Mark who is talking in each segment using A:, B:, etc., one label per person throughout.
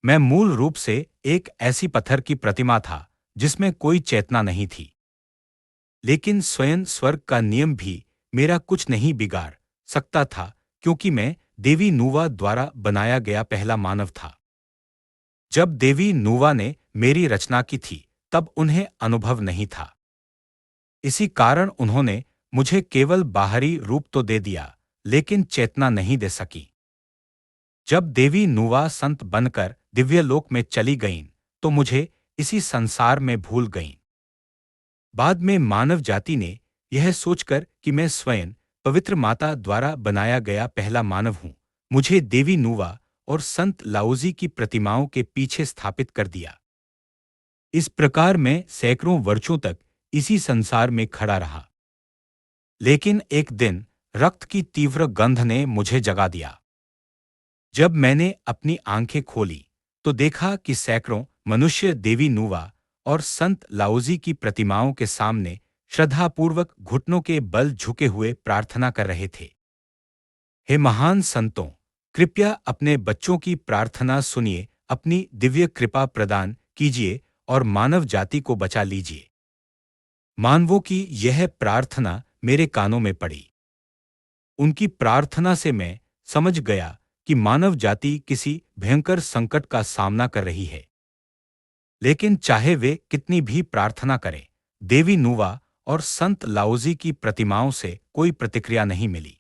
A: मैं मूल रूप से एक ऐसी पत्थर की प्रतिमा था जिसमें कोई चेतना नहीं थी। लेकिन स्वयं स्वर्ग का नियम भी मेरा कुछ नहीं बिगाड़ सकता था, क्योंकि मैं देवी नूवा द्वारा बनाया गया पहला मानव था। जब देवी नूवा ने मेरी रचना की थी, तब उन्हें अनुभव नहीं था। इसी कारण उन्होंने मुझे केवल बाहरी रूप तो दे दिया, लेकिन चेतना नहीं दे सकी। जब देवी नूवा संत बनकर दिव्यलोक में चली गईं, तो मुझे इसी संसार में भूल गईं। बाद में मानव जाति ने यह सोचकर कि मैं स्वयं पवित्र माता द्वारा बनाया गया पहला मानव हूं, मुझे देवी नूवा और संत लाओजी की प्रतिमाओं के पीछे स्थापित कर दिया। इस प्रकार मैं सैकड़ों वर्षों तक इसी संसार में खड़ा रहा। लेकिन एक दिन रक्त की तीव्र गंध ने मुझे जगा दिया। जब मैंने अपनी आंखें खोली, तो देखा कि सैकड़ों मनुष्य देवी नूवा और संत लाओजी की प्रतिमाओं के सामने श्रद्धापूर्वक घुटनों के बल झुके हुए प्रार्थना कर रहे थे। हे महान संतों, कृपया अपने बच्चों की प्रार्थना सुनिए, अपनी दिव्य कृपा प्रदान कीजिए और मानव जाति को बचा लीजिए। मानवों की यह प्रार्थना मेरे कानों में पड़ी। उनकी प्रार्थना से मैं समझ गया कि मानव जाति किसी भयंकर संकट का सामना कर रही है। लेकिन चाहे वे कितनी भी प्रार्थना करें, देवी नूवा और संत लाओजी की प्रतिमाओं से कोई प्रतिक्रिया नहीं मिली।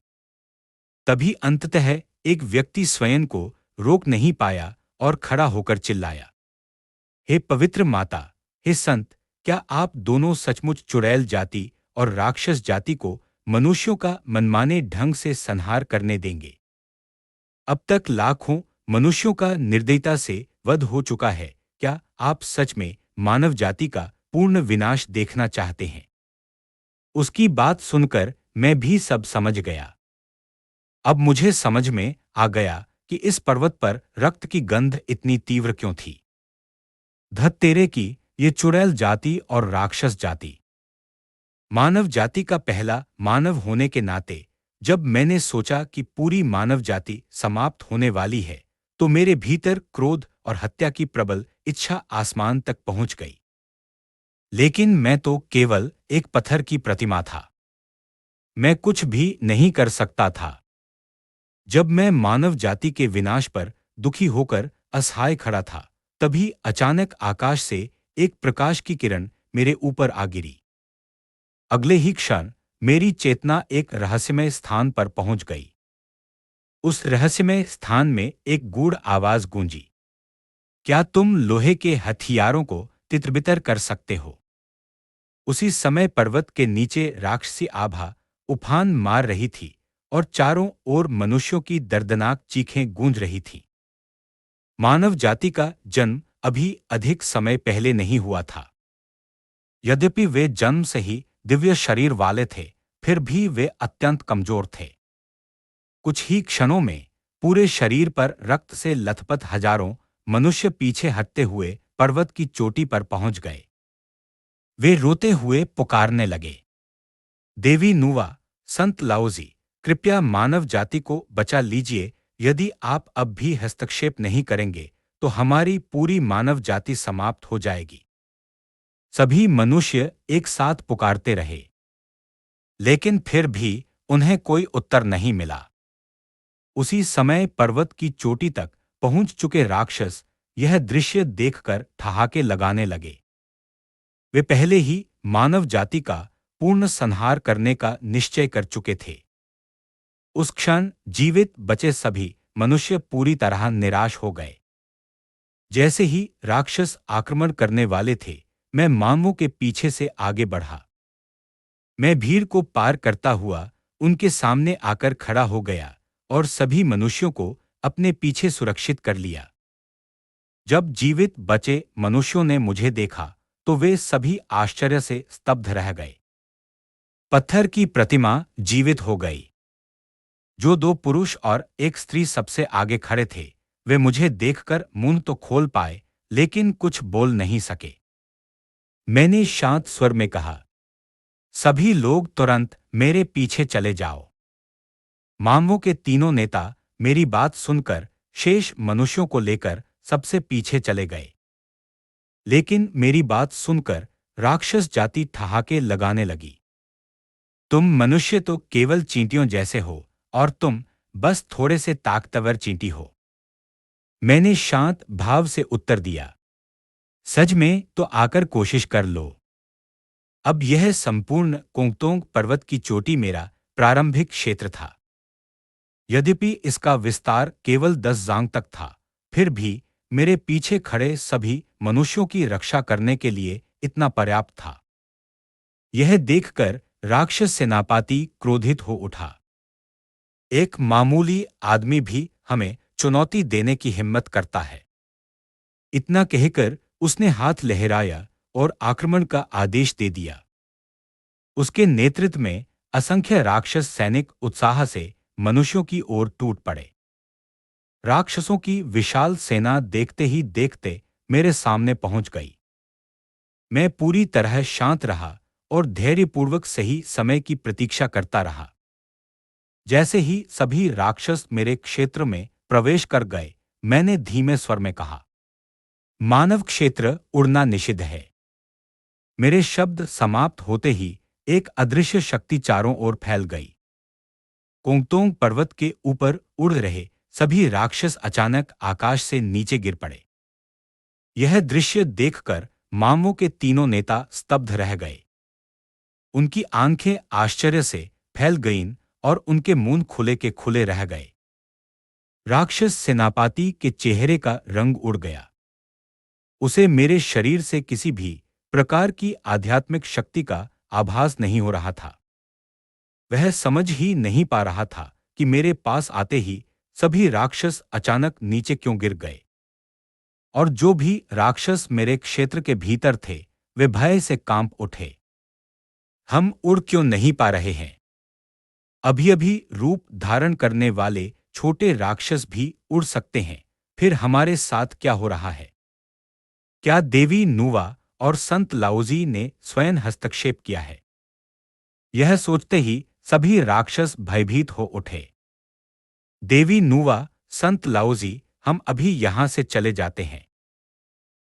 A: तभी अंततः एक व्यक्ति स्वयं को रोक नहीं पाया और खड़ा होकर चिल्लाया, हे पवित्र माता, हे संत, क्या आप दोनों सचमुच चुड़ैल जाति और राक्षस जाति को मनुष्यों का मनमाने ढंग से संहार करने देंगे? अब तक लाखों मनुष्यों का निर्दयता से वध हो चुका है। क्या आप सच में मानव जाति का पूर्ण विनाश देखना चाहते हैं? उसकी बात सुनकर मैं भी सब समझ गया। अब मुझे समझ में आ गया कि इस पर्वत पर रक्त की गंध इतनी तीव्र क्यों थी। धत तेरे की ये चुड़ैल जाति और राक्षस जाति। मानव जाति का पहला मानव होने के नाते जब मैंने सोचा कि पूरी मानव जाति समाप्त होने वाली है, तो मेरे भीतर क्रोध और हत्या की प्रबल इच्छा आसमान तक पहुंच गई। लेकिन मैं तो केवल एक पत्थर की प्रतिमा था। मैं कुछ भी नहीं कर सकता था। जब मैं मानव जाति के विनाश पर दुखी होकर असहाय खड़ा था, तभी अचानक आकाश से एक प्रकाश की किरण मेरे ऊपर आ गिरी। अगले ही क्षण मेरी चेतना एक रहस्यमय स्थान पर पहुंच गई। उस रहस्यमय स्थान में एक गूढ़ आवाज गूंजी, क्या तुम लोहे के हथियारों को तितर-बितर कर सकते हो? उसी समय पर्वत के नीचे राक्षसी आभा उफान मार रही थी और चारों ओर मनुष्यों की दर्दनाक चीखें गूंज रही थीं। मानव जाति का जन्म अभी अधिक समय पहले नहीं हुआ था। यद्यपि वे जन्म से ही दिव्य शरीर वाले थे, फिर भी वे अत्यंत कमजोर थे। कुछ ही क्षणों में पूरे शरीर पर रक्त से लथपथ हजारों मनुष्य पीछे हटते हुए पर्वत की चोटी पर पहुंच गए। वे रोते हुए पुकारने लगे, देवी नूवा, संत लाओजी, कृपया मानव जाति को बचा लीजिए। यदि आप अब भी हस्तक्षेप नहीं करेंगे, तो हमारी पूरी मानव जाति समाप्त हो जाएगी। सभी मनुष्य एक साथ पुकारते रहे, लेकिन फिर भी उन्हें कोई उत्तर नहीं मिला। उसी समय पर्वत की चोटी तक पहुंच चुके राक्षस यह दृश्य देखकर ठहाके लगाने लगे। वे पहले ही मानव जाति का पूर्ण संहार करने का निश्चय कर चुके थे। उस क्षण जीवित बचे सभी मनुष्य पूरी तरह निराश हो गए। जैसे ही राक्षस आक्रमण करने वाले थे, मैं मानवों के पीछे से आगे बढ़ा। मैं भीड़ को पार करता हुआ उनके सामने आकर खड़ा हो गया और सभी मनुष्यों को अपने पीछे सुरक्षित कर लिया। जब जीवित बचे मनुष्यों ने मुझे देखा, तो वे सभी आश्चर्य से स्तब्ध रह गए। पत्थर की प्रतिमा जीवित हो गई। जो दो पुरुष और एक स्त्री सबसे आगे खड़े थे, वे मुझे देखकर मुंह तो खोल पाए, लेकिन कुछ बोल नहीं सके। मैंने शांत स्वर में कहा, सभी लोग तुरंत मेरे पीछे चले जाओ। मानवों के तीनों नेता मेरी बात सुनकर शेष मनुष्यों को लेकर सबसे पीछे चले गए। लेकिन मेरी बात सुनकर राक्षस जाति ठहाके लगाने लगी। तुम मनुष्य तो केवल चींटियों जैसे हो, और तुम बस थोड़े से ताकतवर चींटी हो। मैंने शांत भाव से उत्तर दिया, सच में तो आकर कोशिश कर लो। अब यह संपूर्ण कोंगतोंग पर्वत की चोटी मेरा प्रारंभिक क्षेत्र था। यद्यपि इसका विस्तार केवल 10 जांग तक था, फिर भी मेरे पीछे खड़े सभी मनुष्यों की रक्षा करने के लिए इतना पर्याप्त था। यह देखकर राक्षस सेनापति क्रोधित हो उठा। एक मामूली आदमी भी हमें चुनौती देने की हिम्मत करता है। इतना कहकर उसने हाथ लहराया और आक्रमण का आदेश दे दिया। उसके नेतृत्व में असंख्य राक्षस सैनिक उत्साह से मनुष्यों की ओर टूट पड़े। राक्षसों की विशाल सेना देखते ही देखते मेरे सामने पहुंच गई। मैं पूरी तरह शांत रहा और धैर्यपूर्वक सही समय की प्रतीक्षा करता रहा। जैसे ही सभी राक्षस मेरे क्षेत्र में प्रवेश कर गए, मैंने धीमे स्वर में कहा, मानव क्षेत्र उड़ना निषिद्ध है। मेरे शब्द समाप्त होते ही एक अदृश्य शक्ति चारों ओर फैल गई। कोंगतोंग पर्वत के ऊपर उड़ रहे सभी राक्षस अचानक आकाश से नीचे गिर पड़े। यह दृश्य देखकर मामों के तीनों नेता स्तब्ध रह गए। उनकी आंखें आश्चर्य से फैल गईं और उनके मुंह खुले के खुले रह गए। राक्षस सेनापति के चेहरे का रंग उड़ गया। उसे मेरे शरीर से किसी भी प्रकार की आध्यात्मिक शक्ति का आभास नहीं हो रहा था। वह समझ ही नहीं पा रहा था कि मेरे पास आते ही सभी राक्षस अचानक नीचे क्यों गिर गए, और जो भी राक्षस मेरे क्षेत्र के भीतर थे वे भय से कांप उठे। हम उड़ क्यों नहीं पा रहे हैं? अभी अभी रूप धारण करने वाले छोटे राक्षस भी उड़ सकते हैं, फिर हमारे साथ क्या हो रहा है? क्या देवी नुवा और संत लाओजी ने स्वयं हस्तक्षेप किया है? यह सोचते ही सभी राक्षस भयभीत हो उठे। देवी नुवा, संत लाओजी, हम अभी यहां से चले जाते हैं।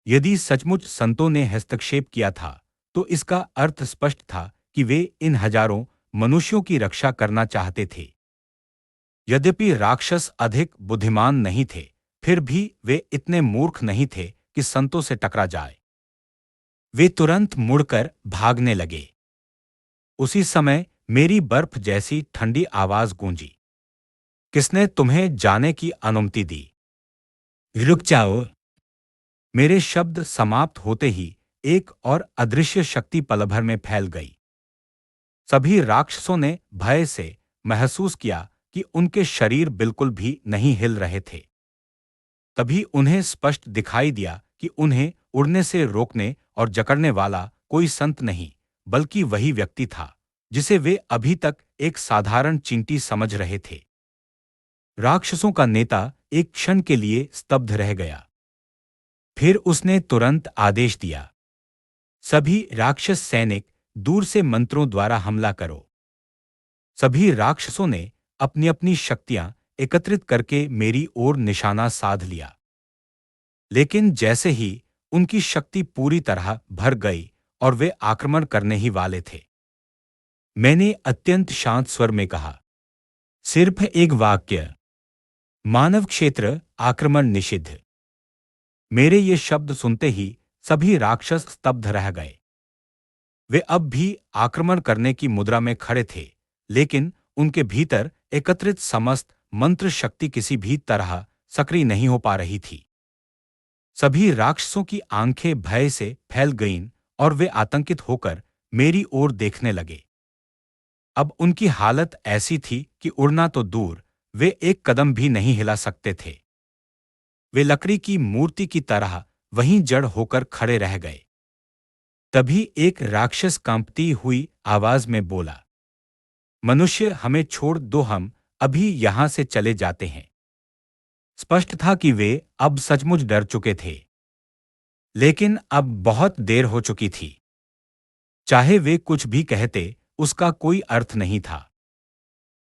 A: यदि सचमुच संतों ने हस्तक्षेप किया था, तो इसका अर्थ स्पष्ट था कि वे इन हजारों मनुष्यों की रक्षा करना चाहते थे। यद्यपि राक्षस अधिक बुद्धिमान नहीं थे, फिर भी वे इतने मूर्ख नहीं थे कि संतों से टकरा जाए। वे तुरंत मुड़कर भागने लगे। उसी समय मेरी बर्फ जैसी ठंडी आवाज गूंजी, किसने तुम्हें जाने की अनुमति दी? रुक जाओ। मेरे शब्द समाप्त होते ही एक और अदृश्य शक्ति पल भर में फैल गई। सभी राक्षसों ने भय से महसूस किया कि उनके शरीर बिल्कुल भी नहीं हिल रहे थे। तभी उन्हें स्पष्ट दिखाई दिया कि उन्हें उड़ने से रोकने और जकड़ने वाला कोई संत नहीं, बल्कि वही व्यक्ति था जिसे वे अभी तक एक साधारण चींटी समझ रहे थे। राक्षसों का नेता एक क्षण के लिए स्तब्ध रह गया। फिर उसने तुरंत आदेश दिया, सभी राक्षस सैनिक दूर से मंत्रों द्वारा हमला करो। सभी राक्षसों ने अपनी अपनी शक्तियां एकत्रित करके मेरी ओर निशाना साध लिया। लेकिन जैसे ही उनकी शक्ति पूरी तरह भर गई और वे आक्रमण करने ही वाले थे, मैंने अत्यंत शांत स्वर में कहा, सिर्फ एक वाक्य, मानव क्षेत्र आक्रमण निषिद्ध। मेरे ये शब्द सुनते ही सभी राक्षस स्तब्ध रह गए। वे अब भी आक्रमण करने की मुद्रा में खड़े थे, लेकिन उनके भीतर एकत्रित समस्त मंत्र शक्ति किसी भी तरह सक्रिय नहीं हो पा रही थी। सभी राक्षसों की आंखें भय से फैल गईं और वे आतंकित होकर मेरी ओर देखने लगे। अब उनकी हालत ऐसी थी कि उड़ना तो दूर, वे एक कदम भी नहीं हिला सकते थे। वे लकड़ी की मूर्ति की तरह वहीं जड़ होकर खड़े रह गए। तभी एक राक्षस कांपती हुई आवाज में बोला, मनुष्य हमें छोड़ दो, हम अभी यहां से चले जाते हैं। स्पष्ट था कि वे अब सचमुच डर चुके थे, लेकिन अब बहुत देर हो चुकी थी। चाहे वे कुछ भी कहते, उसका कोई अर्थ नहीं था।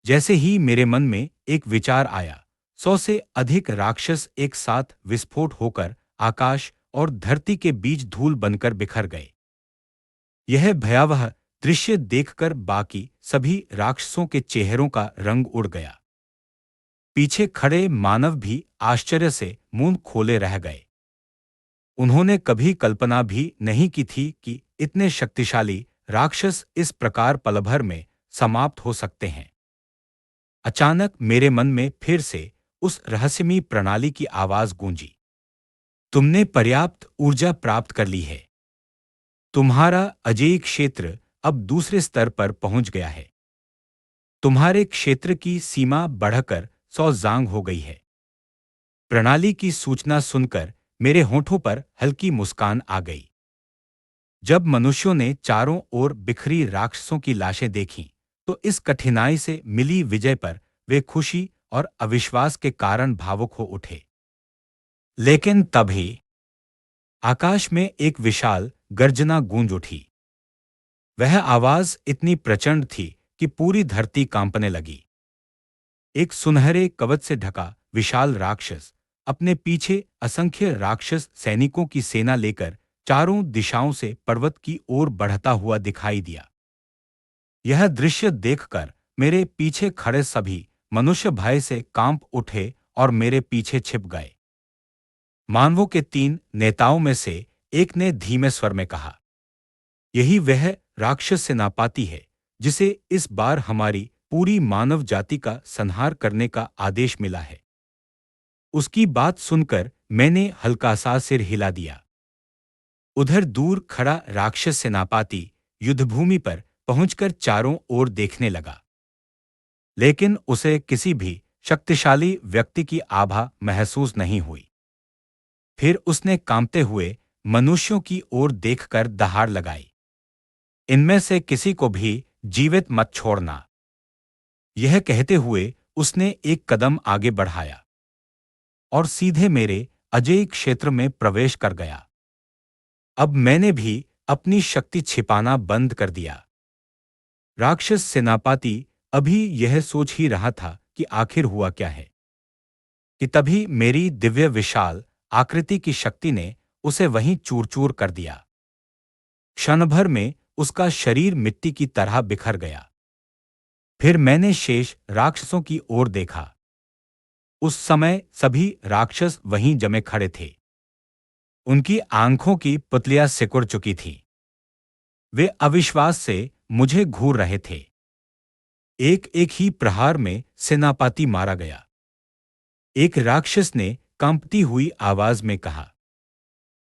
A: जैसे ही मेरे मन में एक विचार आया, 100 से अधिक राक्षस एक साथ विस्फोट होकर आकाश और धरती के बीच धूल बनकर बिखर गए। यह भयावह दृश्य देखकर बाकी सभी राक्षसों के चेहरों का रंग उड़ गया। पीछे खड़े मानव भी आश्चर्य से मुंह खोले रह गए। उन्होंने कभी कल्पना भी नहीं की थी कि इतने शक्तिशाली राक्षस इस प्रकार पल भर में समाप्त हो सकते हैं। अचानक मेरे मन में फिर से उस रहस्यमयी प्रणाली की आवाज गूंजी। तुमने पर्याप्त ऊर्जा प्राप्त कर ली है। तुम्हारा अजेय क्षेत्र अब दूसरे स्तर पर पहुंच गया है। तुम्हारे क्षेत्र की सीमा बढ़कर 100 जांग हो गई है। प्रणाली की सूचना सुनकर मेरे होठों पर हल्की मुस्कान आ गई। जब मनुष्यों ने चारों ओर बिखरी राक्षसों की लाशें देखीं, तो इस कठिनाई से मिली विजय पर वे खुशी और अविश्वास के कारण भावुक हो उठे। लेकिन तभी आकाश में एक विशाल गर्जना गूंज उठी। वह आवाज इतनी प्रचंड थी कि पूरी धरती कांपने लगी। एक सुनहरे कवच से ढका विशाल राक्षस अपने पीछे असंख्य राक्षस सैनिकों की सेना लेकर चारों दिशाओं से पर्वत की ओर बढ़ता हुआ दिखाई दिया। यह दृश्य देखकर मेरे पीछे खड़े सभी मनुष्य भय से कांप उठे और मेरे पीछे छिप गए। मानवों के 3 नेताओं में से एक ने धीमे स्वर में कहा, यही वह राक्षस सेनापति है जिसे इस बार हमारी पूरी मानव जाति का संहार करने का आदेश मिला है। उसकी बात सुनकर मैंने हल्का सा सिर हिला दिया। उधर दूर खड़ा राक्षस सेनापति युद्धभूमि पर पहुंचकर चारों ओर देखने लगा, लेकिन उसे किसी भी शक्तिशाली व्यक्ति की आभा महसूस नहीं हुई। फिर उसने कांपते हुए मनुष्यों की ओर देखकर दहाड़ लगाई, इनमें से किसी को भी जीवित मत छोड़ना। यह कहते हुए उसने एक कदम आगे बढ़ाया और सीधे मेरे अजेय क्षेत्र में प्रवेश कर गया। अब मैंने भी अपनी शक्ति छिपाना बंद कर दिया। राक्षस सेनापति अभी यह सोच ही रहा था कि आखिर हुआ क्या है, कि तभी मेरी दिव्य विशाल आकृति की शक्ति ने उसे वहीं चूर-चूर कर दिया। क्षण भर में उसका शरीर मिट्टी की तरह बिखर गया। फिर मैंने शेष राक्षसों की ओर देखा। उस समय सभी राक्षस वहीं जमे खड़े थे। उनकी आंखों की पुतलियां सिकुड़ चुकी थीं। वे अविश्वास से मुझे घूर रहे थे। एक-एक ही प्रहार में सेनापति मारा गया। एक राक्षस ने कांपती हुई आवाज में कहा,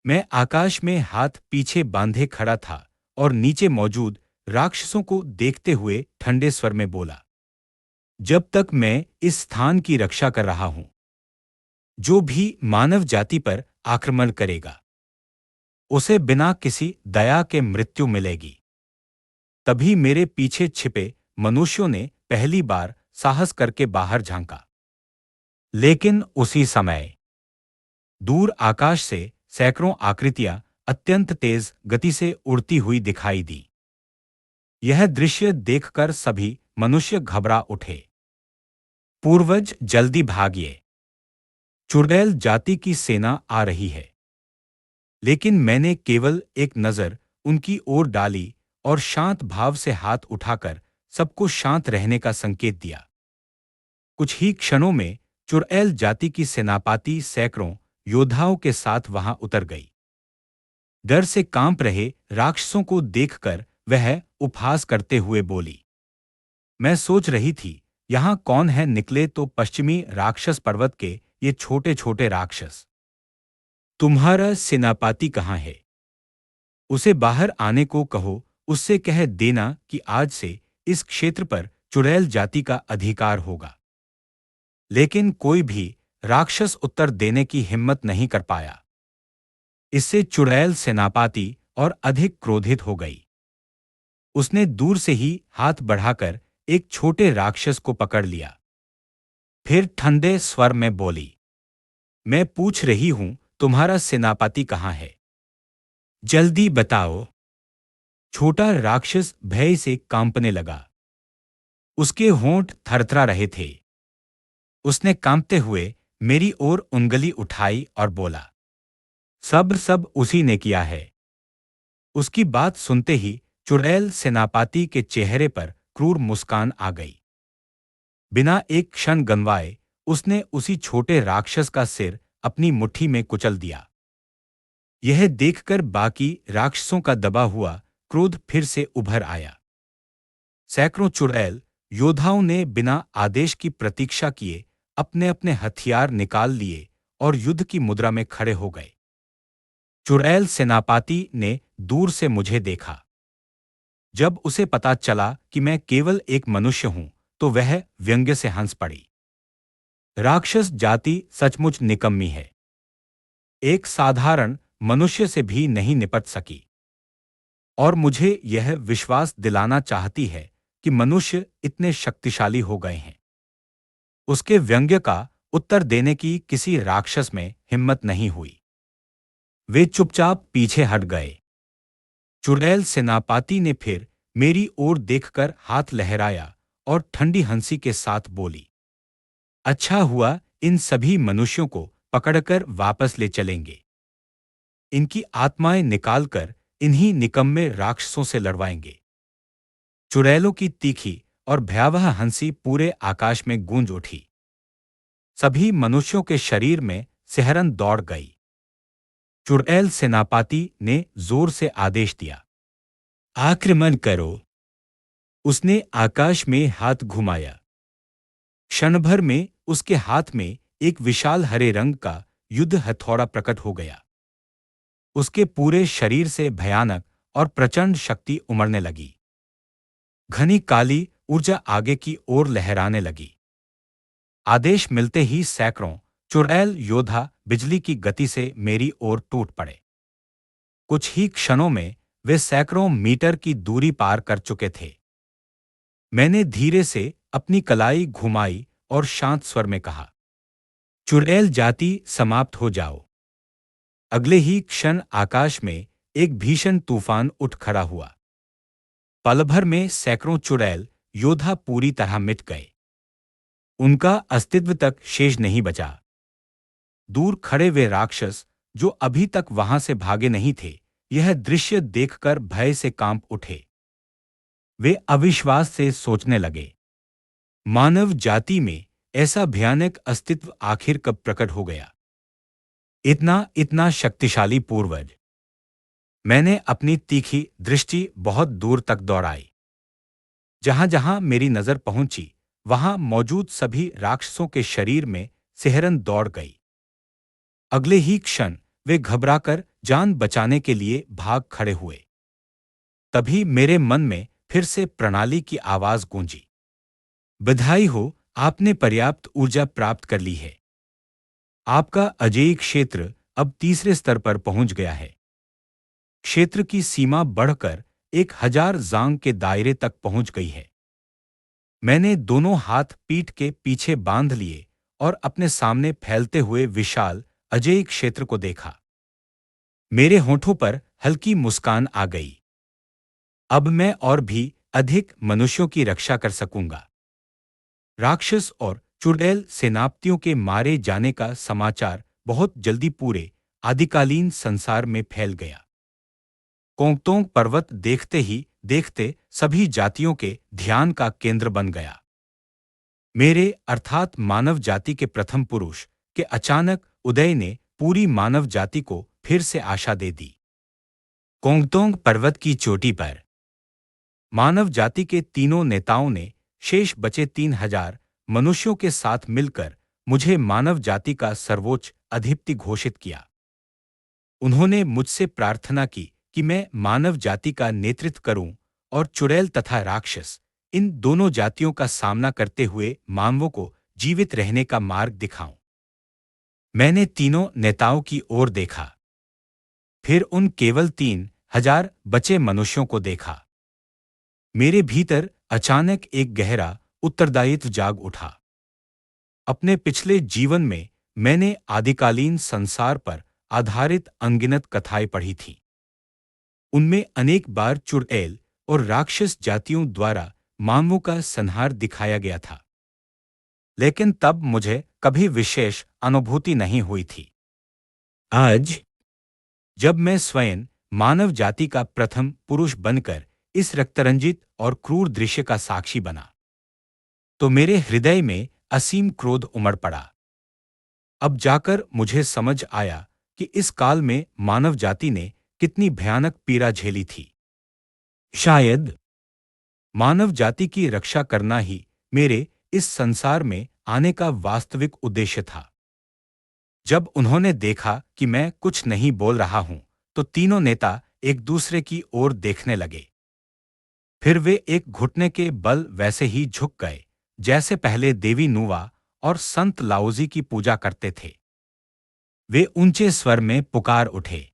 A: मैं आकाश में हाथ पीछे बांधे खड़ा था और नीचे मौजूद राक्षसों को देखते हुए ठंडे स्वर में बोला, जब तक मैं इस स्थान की रक्षा कर रहा हूं, जो भी मानव जाति पर आक्रमण करेगा, उसे बिना किसी दया के मृत्यु मिलेगी। तभी मेरे पीछे छिपे मनुष्यों ने पहली बार साहस करके बाहर झांका। लेकिन उसी समय दूर आकाश से सैकड़ों आकृतियां अत्यंत तेज गति से उड़ती हुई दिखाई दी। यह दृश्य देखकर सभी मनुष्य घबरा उठे। पूर्वज जल्दी भागिए, चुड़ैल जाति की सेना आ रही है। लेकिन मैंने केवल एक नजर उनकी ओर डाली और शांत भाव से हाथ उठाकर सबको शांत रहने का संकेत दिया। कुछ ही क्षणों में चुड़ैल जाति की सेनापति सैकड़ों योद्धाओं के साथ वहां उतर गई। डर से कांप रहे राक्षसों को देखकर वह उपहास करते हुए बोली, मैं सोच रही थी यहां कौन है, निकले तो पश्चिमी राक्षस पर्वत के ये छोटे छोटे राक्षस। तुम्हारा सेनापति कहाँ है? उसे बाहर आने को कहो, उससे कह देना कि आज से इस क्षेत्र पर चुड़ैल जाति का अधिकार होगा। लेकिन कोई भी राक्षस उत्तर देने की हिम्मत नहीं कर पाया। इससे चुड़ैल सेनापति और अधिक क्रोधित हो गई। उसने दूर से ही हाथ बढ़ाकर एक छोटे राक्षस को पकड़ लिया। फिर ठंडे स्वर में बोली, मैं पूछ रही हूं तुम्हारा सेनापति कहाँ है? जल्दी बताओ। छोटा राक्षस भय से कांपने लगा। उसके होंठ थरथरा रहे थे। उसने कांपते हुए मेरी ओर उंगली उठाई और बोला, सब सब उसी ने किया है। उसकी बात सुनते ही चुड़ैल सेनापति के चेहरे पर क्रूर मुस्कान आ गई। बिना एक क्षण गंवाए उसने उसी छोटे राक्षस का सिर अपनी मुट्ठी में कुचल दिया। यह देखकर बाकी राक्षसों का दबा हुआ क्रोध फिर से उभर आया। सैकड़ों चुड़ैल योद्धाओं ने बिना आदेश की प्रतीक्षा किए अपने अपने हथियार निकाल लिए और युद्ध की मुद्रा में खड़े हो गए। चुड़ैल सेनापति ने दूर से मुझे देखा। जब उसे पता चला कि मैं केवल एक मनुष्य हूं, तो वह व्यंग्य से हंस पड़ी। राक्षस जाति सचमुच निकम्मी है। एक साधारण मनुष्य से भी नहीं निपट सकी। और मुझे यह विश्वास दिलाना चाहती है कि मनुष्य इतने शक्तिशाली हो गए हैं। उसके व्यंग्य का उत्तर देने की किसी राक्षस में हिम्मत नहीं हुई। वे चुपचाप पीछे हट गए। चुड़ैल सेनापति ने फिर मेरी ओर देखकर हाथ लहराया और ठंडी हंसी के साथ बोली, अच्छा हुआ, इन सभी मनुष्यों को पकड़कर वापस ले चलेंगे। इनकी आत्माएं निकालकर इन्हीं निकम्मे राक्षसों से लड़वाएंगे। चुड़ैलों की तीखी और भयावह हंसी पूरे आकाश में गूंज उठी। सभी मनुष्यों के शरीर में सिहरन दौड़ गई। चुड़ैल सेनापति ने जोर से आदेश दिया, आक्रमण करो। उसने आकाश में हाथ घुमाया। क्षणभर में उसके हाथ में एक विशाल हरे रंग का युद्ध हथौड़ा प्रकट हो गया। उसके पूरे शरीर से भयानक और प्रचंड शक्ति उमड़ने लगी। घनी काली ऊर्जा आगे की ओर लहराने लगी। आदेश मिलते ही सैकड़ों चुड़ैल योद्धा बिजली की गति से मेरी ओर टूट पड़े। कुछ ही क्षणों में वे सैकड़ों मीटर की दूरी पार कर चुके थे। मैंने धीरे से अपनी कलाई घुमाई और शांत स्वर में कहा, चुड़ैल जाति समाप्त हो जाओ। अगले ही क्षण आकाश में एक भीषण तूफान उठ खड़ा हुआ। पल भर में सैकड़ों चुड़ैल योद्धा पूरी तरह मिट गए। उनका अस्तित्व तक शेष नहीं बचा। दूर खड़े वे राक्षस जो अभी तक वहां से भागे नहीं थे, यह दृश्य देखकर भय से कांप उठे। वे अविश्वास से सोचने लगे, मानव जाति में ऐसा भयानक अस्तित्व आखिर कब प्रकट हो गया? इतना इतना शक्तिशाली पूर्वज। मैंने अपनी तीखी दृष्टि बहुत दूर तक दौड़ाई। जहां जहां मेरी नजर पहुंची, वहां मौजूद सभी राक्षसों के शरीर में सिहरन दौड़ गई। अगले ही क्षण वे घबराकर जान बचाने के लिए भाग खड़े हुए। तभी मेरे मन में फिर से प्रणाली की आवाज गूंजी, बधाई हो, आपने पर्याप्त ऊर्जा प्राप्त कर ली है। आपका अजेय क्षेत्र अब तीसरे स्तर पर पहुंच गया है। क्षेत्र की सीमा बढ़कर 1000 जांग के दायरे तक पहुंच गई है। मैंने दोनों हाथ पीठ के पीछे बांध लिए और अपने सामने फैलते हुए विशाल अजेय क्षेत्र को देखा। मेरे होठों पर हल्की मुस्कान आ गई। अब मैं और भी अधिक मनुष्यों की रक्षा कर सकूंगा। राक्षस और चुड़ैल सेनापतियों के मारे जाने का समाचार बहुत जल्दी पूरे आदिकालीन संसार में फैल गया। कोंगतोंग पर्वत देखते ही देखते सभी जातियों के ध्यान का केंद्र बन गया। मेरे अर्थात मानव जाति के प्रथम पुरुष के अचानक उदय ने पूरी मानव जाति को फिर से आशा दे दी। कोंगतोंग पर्वत की चोटी पर मानव जाति के तीनों नेताओं ने शेष बचे 3000 मनुष्यों के साथ मिलकर मुझे मानव जाति का सर्वोच्च अधिपति घोषित किया। उन्होंने मुझसे प्रार्थना की कि मैं मानव जाति का नेतृत्व करूं और चुड़ैल तथा राक्षस, इन दोनों जातियों का सामना करते हुए मानवों को जीवित रहने का मार्ग दिखाऊं। मैंने तीनों नेताओं की ओर देखा, फिर उन केवल 3000 बचे मनुष्यों को देखा। मेरे भीतर अचानक एक गहरा उत्तरदायित्व जाग उठा। अपने पिछले जीवन में मैंने आदिकालीन संसार पर आधारित अनगिनत कथाएं पढ़ी थीं। उनमें अनेक बार चुड़ैल और राक्षस जातियों द्वारा मानवों का संहार दिखाया गया था। लेकिन तब मुझे कभी विशेष अनुभूति नहीं हुई थी। आज जब मैं स्वयं मानव जाति का प्रथम पुरुष बनकर इस रक्तरंजित और क्रूर दृश्य का साक्षी बना, तो मेरे हृदय में असीम क्रोध उमड़ पड़ा। अब जाकर मुझे समझ आया कि इस काल में मानव जाति ने कितनी भयानक पीड़ा झेली थी। शायद मानव जाति की रक्षा करना ही मेरे इस संसार में आने का वास्तविक उद्देश्य था। जब उन्होंने देखा कि मैं कुछ नहीं बोल रहा हूं, तो तीनों नेता एक दूसरे की ओर देखने लगे। फिर वे एक घुटने के बल वैसे ही झुक गए, जैसे पहले देवी नुवा और संत लाओजी की पूजा करते थे। वे ऊंचे स्वर में पुकार उठे,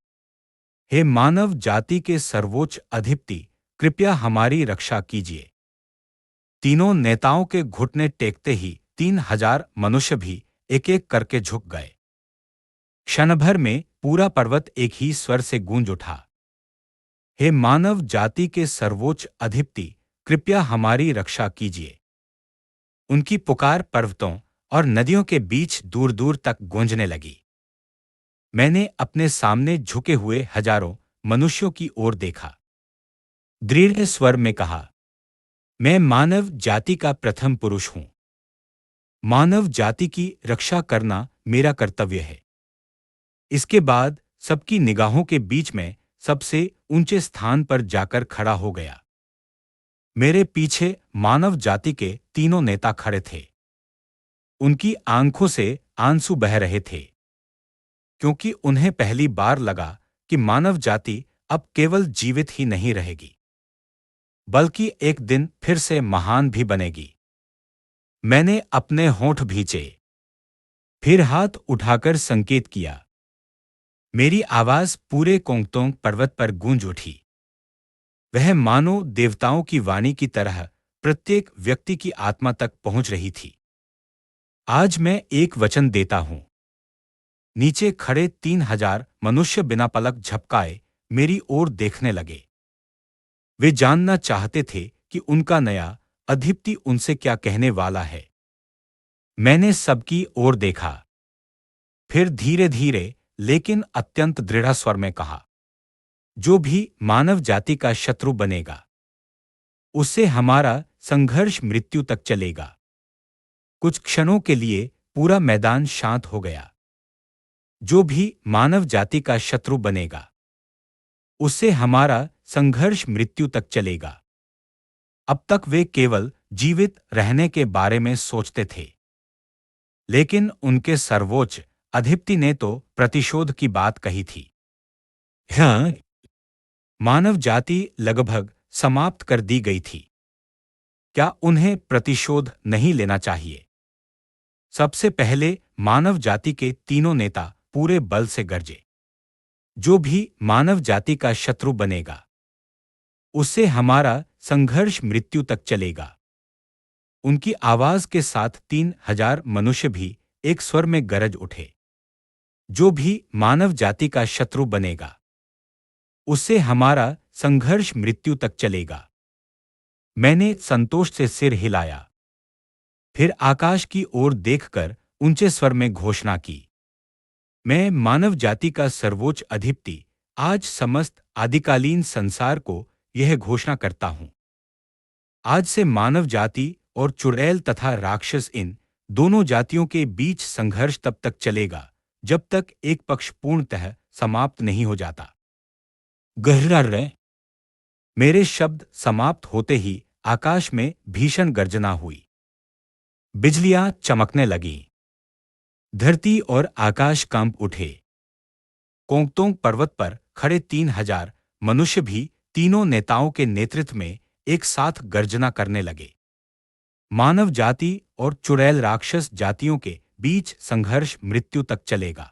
A: हे मानव जाति के सर्वोच्च अधिपति, कृपया हमारी रक्षा कीजिए। तीनों नेताओं के घुटने टेकते ही 3000 मनुष्य भी एक एक करके झुक गए। क्षण भर में पूरा पर्वत एक ही स्वर से गूंज उठा, हे मानव जाति के सर्वोच्च अधिपति, कृपया हमारी रक्षा कीजिए। उनकी पुकार पर्वतों और नदियों के बीच दूर दूर तक गूंजने लगी। मैंने अपने सामने झुके हुए हजारों मनुष्यों की ओर देखा। दृढ़ स्वर में कहा, मैं मानव जाति का प्रथम पुरुष हूं। मानव जाति की रक्षा करना मेरा कर्तव्य है। इसके बाद सबकी निगाहों के बीच में सबसे ऊंचे स्थान पर जाकर खड़ा हो गया। मेरे पीछे मानव जाति के तीनों नेता खड़े थे। उनकी आंखों से आंसू बह रहे थे, क्योंकि उन्हें पहली बार लगा कि मानव जाति अब केवल जीवित ही नहीं रहेगी, बल्कि एक दिन फिर से महान भी बनेगी। मैंने अपने होंठ भींचे, फिर हाथ उठाकर संकेत किया। मेरी आवाज पूरे कोंगतोंग पर्वत पर गूंज उठी। वह मानो देवताओं की वाणी की तरह प्रत्येक व्यक्ति की आत्मा तक पहुंच रही थी। आज मैं एक वचन देता हूं। नीचे खड़े 3000 मनुष्य बिना पलक झपकाए मेरी ओर देखने लगे। वे जानना चाहते थे कि उनका नया अधिपति उनसे क्या कहने वाला है। मैंने सबकी ओर देखा, फिर धीरे धीरे लेकिन अत्यंत दृढ़ स्वर में कहा, जो भी मानव जाति का शत्रु बनेगा, उससे हमारा संघर्ष मृत्यु तक चलेगा। कुछ क्षणों के लिए पूरा मैदान शांत हो गया। जो भी मानव जाति का शत्रु बनेगा, उससे हमारा संघर्ष मृत्यु तक चलेगा। अब तक वे केवल जीवित रहने के बारे में सोचते थे, लेकिन उनके सर्वोच्च अधिपति ने तो प्रतिशोध की बात कही थी। हाँ, मानव जाति लगभग समाप्त कर दी गई थी। क्या उन्हें प्रतिशोध नहीं लेना चाहिए? सबसे पहले मानव जाति के तीनों नेता पूरे बल से गरजे, जो भी मानव जाति का शत्रु बनेगा, उससे हमारा संघर्ष मृत्यु तक चलेगा। उनकी आवाज के साथ 3000 मनुष्य भी एक स्वर में गरज उठे, जो भी मानव जाति का शत्रु बनेगा, उससे हमारा संघर्ष मृत्यु तक चलेगा। मैंने संतोष से सिर हिलाया, फिर आकाश की ओर देखकर ऊंचे स्वर में घोषणा की, मैं मानव जाति का सर्वोच्च अधिपति आज समस्त आदिकालीन संसार को यह घोषणा करता हूं। आज से मानव जाति और चुड़ैल तथा राक्षस इन दोनों जातियों के बीच संघर्ष तब तक चलेगा जब तक एक पक्ष पूर्णतः समाप्त नहीं हो जाता। गहरा रहे। मेरे शब्द समाप्त होते ही आकाश में भीषण गर्जना हुई। बिजलियां चमकने लगीं। धरती और आकाश कांप उठे। कोंगतोंग पर्वत पर खड़े 3000 मनुष्य भी तीनों नेताओं के नेतृत्व में एक साथ गर्जना करने लगे। मानव जाति और चुड़ैल राक्षस जातियों के बीच संघर्ष मृत्यु तक चलेगा।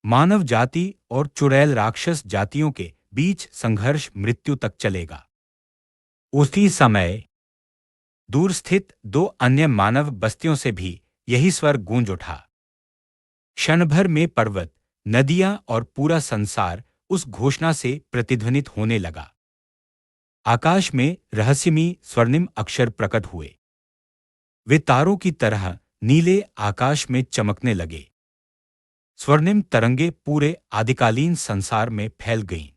A: मानव जाति और चुड़ैल राक्षस जातियों के बीच संघर्ष मृत्यु तक चलेगा। उसी समय दूर स्थित 2 अन्य मानव बस्तियों से भी यही स्वर गूंज उठा। क्षण भर में पर्वत, नदियां और पूरा संसार उस घोषणा से प्रतिध्वनित होने लगा। आकाश में रहस्यमयी स्वर्णिम अक्षर प्रकट हुए। वे तारों की तरह नीले आकाश में चमकने लगे। स्वर्णिम तरंगे पूरे आदिकालीन संसार में फैल गईं।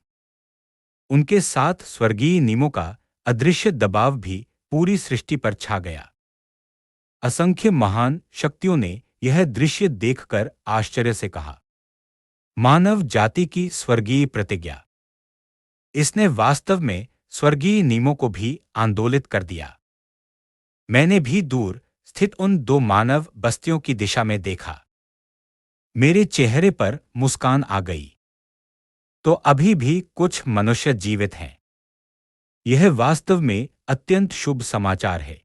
A: उनके साथ स्वर्गीय नियमों का अदृश्य दबाव भी पूरी सृष्टि पर छा गया। असंख्य महान शक्तियों ने यह दृश्य देखकर आश्चर्य से कहा, मानव जाति की स्वर्गीय प्रतिज्ञा। इसने वास्तव में स्वर्गीय नियमों को भी आंदोलित कर दिया। मैंने भी दूर स्थित उन दो मानव बस्तियों की दिशा में देखा। मेरे चेहरे पर मुस्कान आ गई। तो अभी भी कुछ मनुष्य जीवित हैं। यह वास्तव में अत्यंत शुभ समाचार है।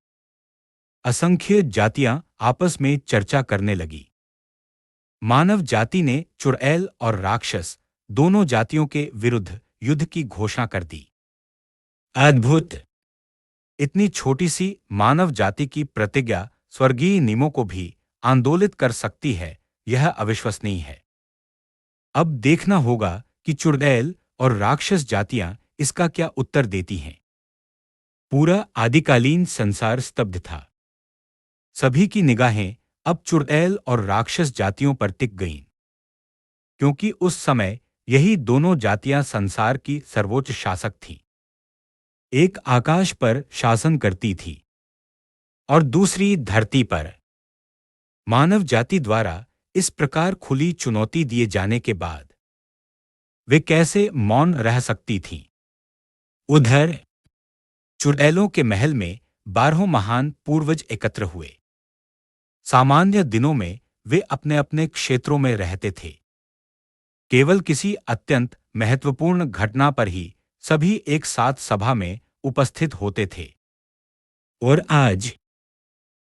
A: असंख्य जातियां आपस में चर्चा करने लगी। मानव जाति ने चुड़ैल और राक्षस दोनों जातियों के विरुद्ध युद्ध की घोषणा कर दी। अद्भुत! इतनी छोटी सी मानव जाति की प्रतिज्ञा स्वर्गीय नियमों को भी आंदोलित कर सकती है, यह अविश्वसनीय है। अब देखना होगा कि चुड़ैल और राक्षस जातियां इसका क्या उत्तर देती हैं। पूरा आदिकालीन संसार स्तब्ध था। सभी की निगाहें अब चुड़ैल और राक्षस जातियों पर टिक गईं, क्योंकि उस समय यही दोनों जातियां संसार की सर्वोच्च शासक थीं। एक आकाश पर शासन करती थी और दूसरी धरती पर। मानव जाति द्वारा इस प्रकार खुली चुनौती दिए जाने के बाद वे कैसे मौन रह सकती थीं। उधर चुड़ैलों के महल में 12 महान पूर्वज एकत्र हुए। सामान्य दिनों में वे अपने अपने क्षेत्रों में रहते थे। केवल किसी अत्यंत महत्वपूर्ण घटना पर ही सभी एक साथ सभा में उपस्थित होते थे। और आज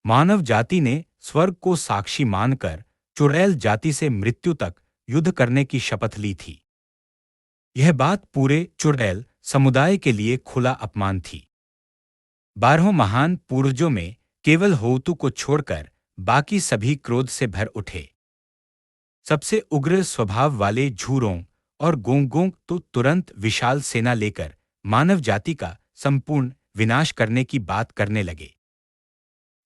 A: मानव जाति ने स्वर्ग को साक्षी मानकर चुड़ैल जाति से मृत्यु तक युद्ध करने की शपथ ली थी। यह बात पूरे चुड़ैल समुदाय के लिए खुला अपमान थी। 12 महान पूर्वजों में केवल होतु को छोड़कर बाकी सभी क्रोध से भर उठे। सबसे उग्र स्वभाव वाले झूरों और गोंगोंग तो तुरंत विशाल सेना लेकर मानव जाति का संपूर्ण विनाश करने की बात करने लगे।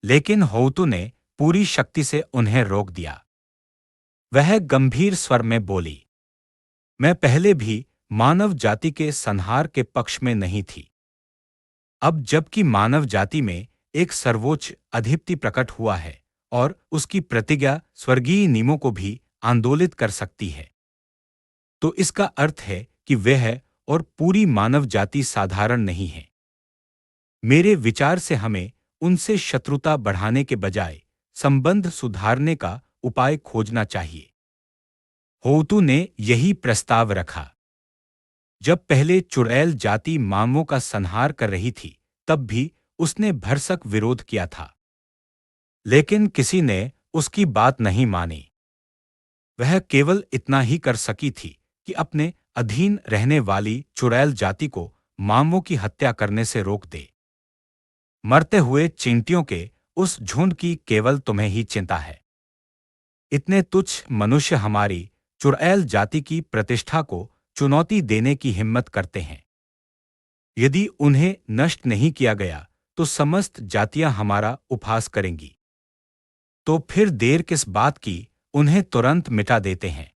A: लेकिन होतु ने पूरी शक्ति से उन्हें रोक दिया। वह गंभीर स्वर में बोली, मैं पहले भी मानव जाति के संहार के पक्ष में नहीं थी। अब जबकि मानव जाति में एक सर्वोच्च अधिपति प्रकट हुआ है और उसकी प्रतिज्ञा स्वर्गीय नियमों को भी आंदोलित कर सकती है, तो इसका अर्थ है कि वह और पूरी मानव जाति साधारण नहीं है। मेरे विचार से हमें उनसे शत्रुता बढ़ाने के बजाय संबंध सुधारने का उपाय खोजना चाहिए। होतु ने यही प्रस्ताव रखा। जब पहले चुड़ैल जाति मानवों का संहार कर रही थी, तब भी उसने भरसक विरोध किया था। लेकिन किसी ने उसकी बात नहीं मानी। वह केवल इतना ही कर सकी थी कि अपने अधीन रहने वाली चुड़ैल जाति को मानवों की हत्या करने से रोक दे। मरते हुए चींटियों के उस झुंड की केवल तुम्हें ही चिंता है। इतने तुच्छ मनुष्य हमारी चुड़ैल जाति की प्रतिष्ठा को चुनौती देने की हिम्मत करते हैं। यदि उन्हें नष्ट नहीं किया गया तो समस्त जातियां हमारा उपहास करेंगी। तो फिर देर किस बात की, उन्हें तुरंत मिटा देते हैं।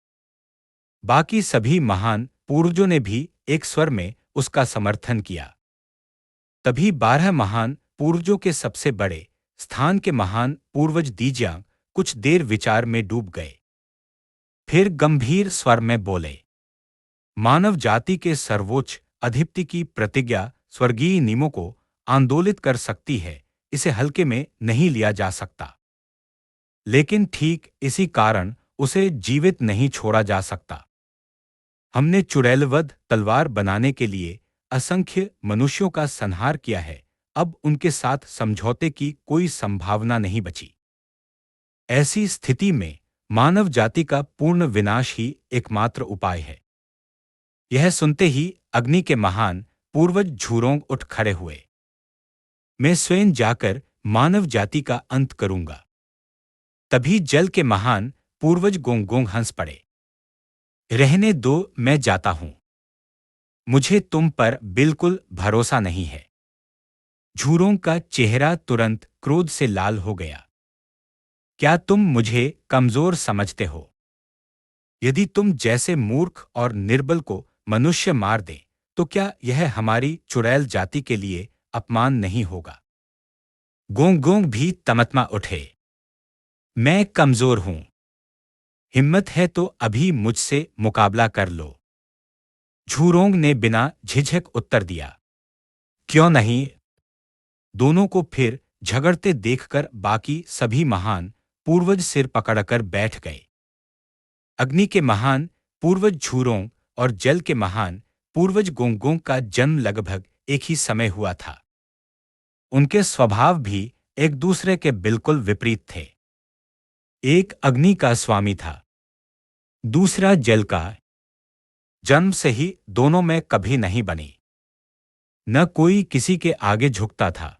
A: बाकी सभी महान पूर्वजों ने भी एक स्वर में उसका समर्थन किया। तभी 12 महान पूर्वजों के सबसे बड़े स्थान के महान पूर्वज दीजियांग कुछ देर विचार में डूब गए। फिर गंभीर स्वर में बोले, मानव जाति के सर्वोच्च अधिपति की प्रतिज्ञा स्वर्गीय नियमों को आंदोलित कर सकती है, इसे हल्के में नहीं लिया जा सकता। लेकिन ठीक इसी कारण उसे जीवित नहीं छोड़ा जा सकता। हमने चुड़ैलवध तलवार बनाने के लिए असंख्य मनुष्यों का संहार किया है, अब उनके साथ समझौते की कोई संभावना नहीं बची। ऐसी स्थिति में मानव जाति का पूर्ण विनाश ही एकमात्र उपाय है। यह सुनते ही अग्नि के महान पूर्वज झूरोंग उठ खड़े हुए। मैं स्वयं जाकर मानव जाति का अंत करूंगा। तभी जल के महान पूर्वज गोंगोंग हंस पड़े। रहने दो, मैं जाता हूं। मुझे तुम पर बिल्कुल भरोसा नहीं है। झूरोंग का चेहरा तुरंत क्रोध से लाल हो गया। क्या तुम मुझे कमजोर समझते हो? यदि तुम जैसे मूर्ख और निर्बल को मनुष्य मार दे, तो क्या यह हमारी चुड़ैल जाति के लिए अपमान नहीं होगा? गोंग गोंग भी तमतमा उठे। मैं कमजोर हूं। हिम्मत है तो अभी मुझसे मुकाबला कर लो। झूरोंग ने बिना झिझक उत्तर दिया। क्यों नहीं? दोनों को फिर झगड़ते देखकर बाकी सभी महान पूर्वज सिर पकड़कर बैठ गए। अग्नि के महान पूर्वज झूरोंग और जल के महान पूर्वज गोंगोंग का जन्म लगभग एक ही समय हुआ था। उनके स्वभाव भी एक दूसरे के बिल्कुल विपरीत थे। एक अग्नि का स्वामी था, दूसरा जल का। जन्म से ही दोनों में कभी नहीं बनी। न कोई किसी के आगे झुकता था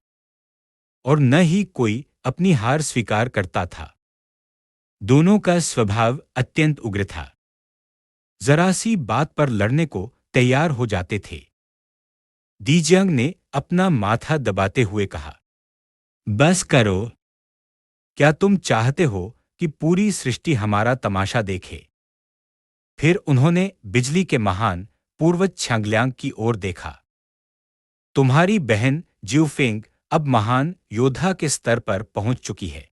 A: और न ही कोई अपनी हार स्वीकार करता था। दोनों का स्वभाव अत्यंत उग्र था। जरा सी बात पर लड़ने को तैयार हो जाते थे। दीजियांग ने अपना माथा दबाते हुए कहा, बस करो। क्या तुम चाहते हो कि पूरी सृष्टि हमारा तमाशा देखे? फिर उन्होंने बिजली के महान पूर्वज छांगलियांग की ओर देखा। तुम्हारी बहन ज्यूफेंग अब महान योद्धा के स्तर पर पहुंच चुकी है।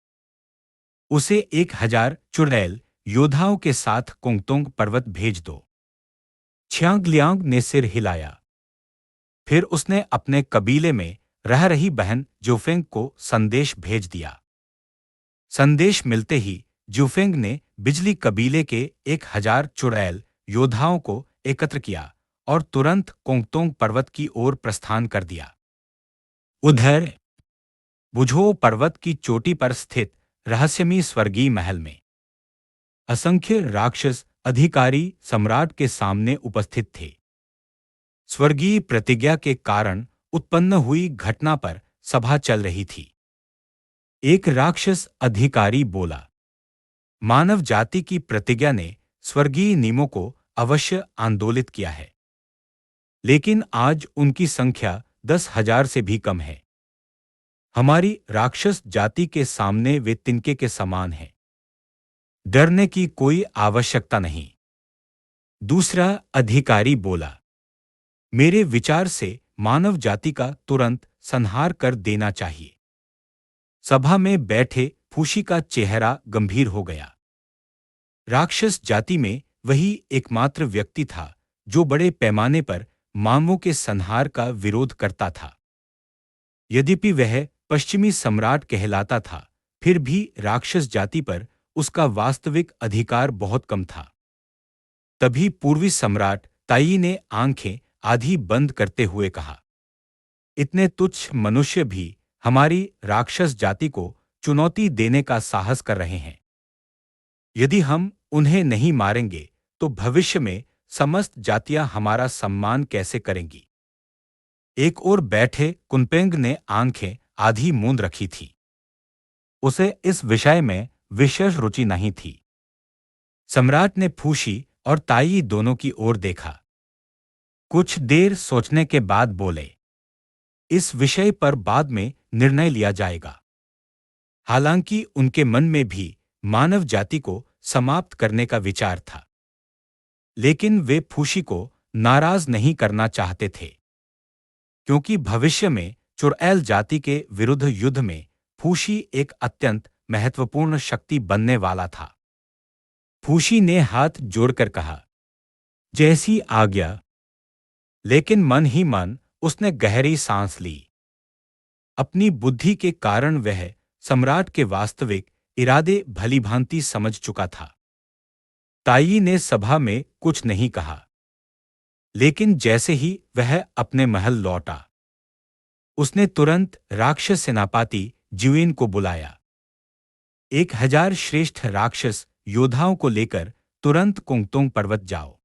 A: उसे 1000 चुड़ैल योद्धाओं के साथ कुंगतोंग पर्वत भेज दो। छांगलियांग ने सिर हिलाया। फिर उसने अपने कबीले में रह रही बहन ज्यूफेंग को संदेश भेज दिया। संदेश मिलते ही ज्यूफेंग ने बिजली कबीले के 1000 चुड़ैल योद्धाओं को एकत्र किया और तुरंत कोंगतोंग पर्वत की ओर प्रस्थान कर दिया। उधर बुझो पर्वत की चोटी पर स्थित रहस्यमयी स्वर्गीय महल में असंख्य राक्षस अधिकारी सम्राट के सामने उपस्थित थे। स्वर्गीय प्रतिज्ञा के कारण उत्पन्न हुई घटना पर सभा चल रही थी। एक राक्षस अधिकारी बोला, मानव जाति की प्रतिज्ञा ने स्वर्गीय नियमों को अवश्य आंदोलित किया है, लेकिन आज उनकी संख्या 10,000 से भी कम है। हमारी राक्षस जाति के सामने वे तिनके के समान हैं। डरने की कोई आवश्यकता नहीं। दूसरा अधिकारी बोला, मेरे विचार से मानव जाति का तुरंत संहार कर देना चाहिए। सभा में बैठे फूशी का चेहरा गंभीर हो गया। राक्षस जाति में वही एकमात्र व्यक्ति था जो बड़े पैमाने पर मानवों के संहार का विरोध करता था। यद्यपि वह पश्चिमी सम्राट कहलाता था, फिर भी राक्षस जाति पर उसका वास्तविक अधिकार बहुत कम था। तभी पूर्वी सम्राट ताई ने आंखें आधी बंद करते हुए कहा, इतने तुच्छ मनुष्य भी हमारी राक्षस जाति को चुनौती देने का साहस कर रहे हैं। यदि हम उन्हें नहीं मारेंगे तो भविष्य में समस्त जातियां हमारा सम्मान कैसे करेंगी? एक ओर बैठे कुनपेंग ने आंखें आधी मूंद रखी थी। उसे इस विषय में विशेष रुचि नहीं थी। सम्राट ने फूशी और ताई दोनों की ओर देखा। कुछ देर सोचने के बाद बोले, इस विषय पर बाद में निर्णय लिया जाएगा। हालांकि उनके मन में भी मानव जाति को समाप्त करने का विचार था, लेकिन वे फूशी को नाराज नहीं करना चाहते थे, क्योंकि भविष्य में चुड़ैल जाति के विरुद्ध युद्ध में फूशी एक अत्यंत महत्वपूर्ण शक्ति बनने वाला था। फूशी ने हाथ जोड़कर कहा, जैसी आज्ञा। लेकिन मन ही मन उसने गहरी सांस ली। अपनी बुद्धि के कारण वह सम्राट के वास्तविक इरादे भलीभांति समझ चुका था। ताई ने सभा में कुछ नहीं कहा, लेकिन जैसे ही वह अपने महल लौटा, उसने तुरंत राक्षस सेनापति ज्यूइन को बुलाया। 1000 श्रेष्ठ राक्षस योद्धाओं को लेकर तुरंत कुंगतोंग पर्वत जाओ।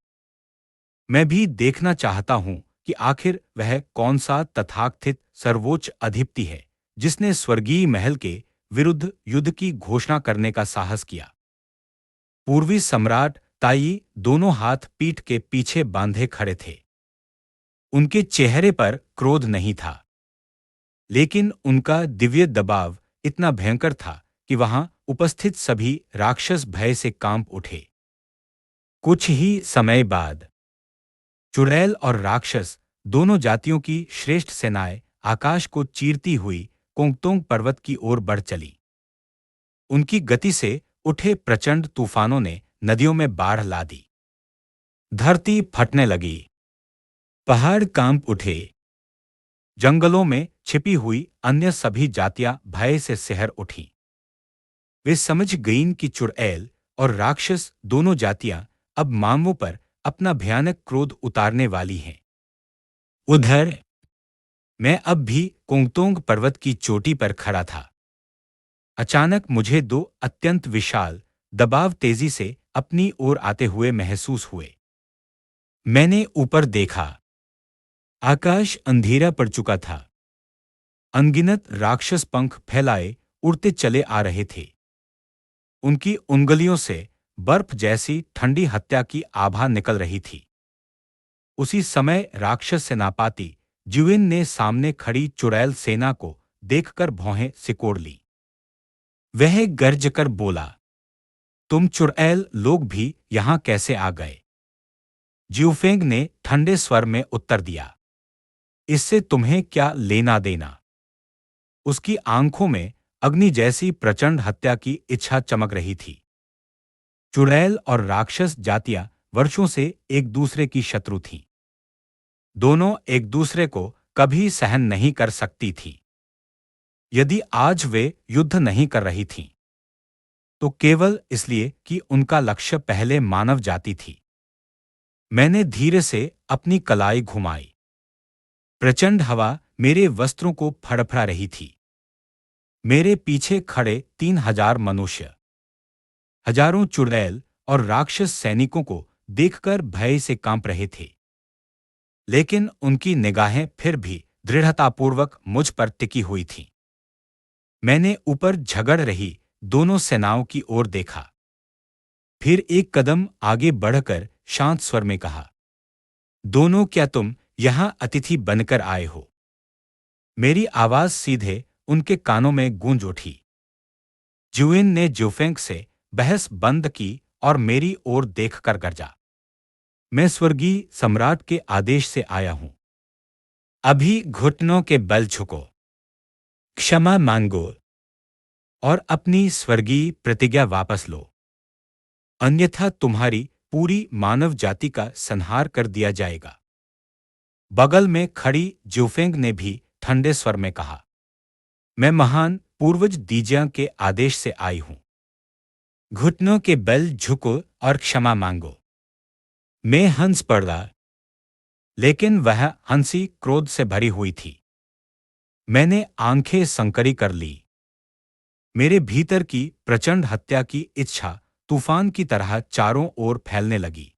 A: मैं भी देखना चाहता हूं कि आखिर वह कौन सा तथाकथित सर्वोच्च अधिपति है जिसने स्वर्गीय महल के विरुद्ध युद्ध की घोषणा करने का साहस किया। पूर्वी सम्राट ताई दोनों हाथ पीठ के पीछे बांधे खड़े थे। उनके चेहरे पर क्रोध नहीं था, लेकिन उनका दिव्य दबाव इतना भयंकर था कि वहां उपस्थित सभी राक्षस भय से कांप उठे। कुछ ही समय बाद चुड़ैल और राक्षस दोनों जातियों की श्रेष्ठ सेनाएं आकाश को चीरती हुई कोंगतोंग पर्वत की ओर बढ़ चली। उनकी गति से उठे प्रचंड तूफानों ने नदियों में बाढ़ ला दी। धरती फटने लगी, पहाड़ कांप उठे, जंगलों में छिपी हुई अन्य सभी जातियां भय से सिहर उठीं। वे समझ गईं कि चुड़ैल और राक्षस दोनों जातियां अब मानवों पर अपना भयानक क्रोध उतारने वाली हैं। उधर मैं अब भी कोंगतोंग पर्वत की चोटी पर खड़ा था। अचानक मुझे दो अत्यंत विशाल दबाव तेजी से अपनी ओर आते हुए महसूस हुए। मैंने ऊपर देखा। आकाश अंधेरा पड़ चुका था। अनगिनत राक्षस पंख फैलाए उड़ते चले आ रहे थे। उनकी उंगलियों से बर्फ जैसी ठंडी हत्या की आभा निकल रही थी। उसी समय राक्षस सेनापति ज्युइन ने सामने खड़ी चुड़ैल सेना को देखकर भौहें सिकोड़ ली। वह गर्ज कर बोला, तुम चुड़ैल लोग भी यहां कैसे आ गए? ज्यूफेंग ने ठंडे स्वर में उत्तर दिया, इससे तुम्हें क्या लेना देना? उसकी आंखों में अग्नि जैसी प्रचंड हत्या की इच्छा चमक रही थी। चुड़ैल और राक्षस जातियां वर्षों से एक दूसरे की शत्रु थीं। दोनों एक दूसरे को कभी सहन नहीं कर सकती थी। यदि आज वे युद्ध नहीं कर रही थीं, तो केवल इसलिए कि उनका लक्ष्य पहले मानव जाति थी। मैंने धीरे से अपनी कलाई घुमाई। प्रचंड हवा मेरे वस्त्रों को फड़फड़ा रही थी। मेरे पीछे खड़े 3000 मनुष्य, हजारों चुड़ैल और राक्षस सैनिकों को देखकर भय से कांप रहे थे। लेकिन उनकी निगाहें फिर भी दृढ़तापूर्वक मुझ पर टिकी हुई थीं। मैंने ऊपर झगड़ रही दोनों सेनाओं की ओर देखा। फिर एक कदम आगे बढ़कर शांत स्वर में कहा, दोनों, क्या तुम यहां अतिथि बनकर आए हो? मेरी आवाज सीधे उनके कानों में गूंज उठी। ज्युइन ने ज्यूफेंग से बहस बंद की और मेरी ओर देखकर गर्जा, मैं स्वर्गीय सम्राट के आदेश से आया हूं। अभी घुटनों के बल झुको, क्षमा मांगो और अपनी स्वर्गीय प्रतिज्ञा वापस लो, अन्यथा तुम्हारी पूरी मानव जाति का संहार कर दिया जाएगा। बगल में खड़ी ज्यूफेंग ने भी ठंडे स्वर में कहा, मैं महान पूर्वज दीजियांग के आदेश से आई हूं। घुटनों के बल झुको और क्षमा मांगो। मैं हंस पड़ा, लेकिन वह हंसी क्रोध से भरी हुई थी। मैंने आंखें संकरी कर ली। मेरे भीतर की प्रचंड हत्या की इच्छा तूफान की तरह चारों ओर फैलने लगी।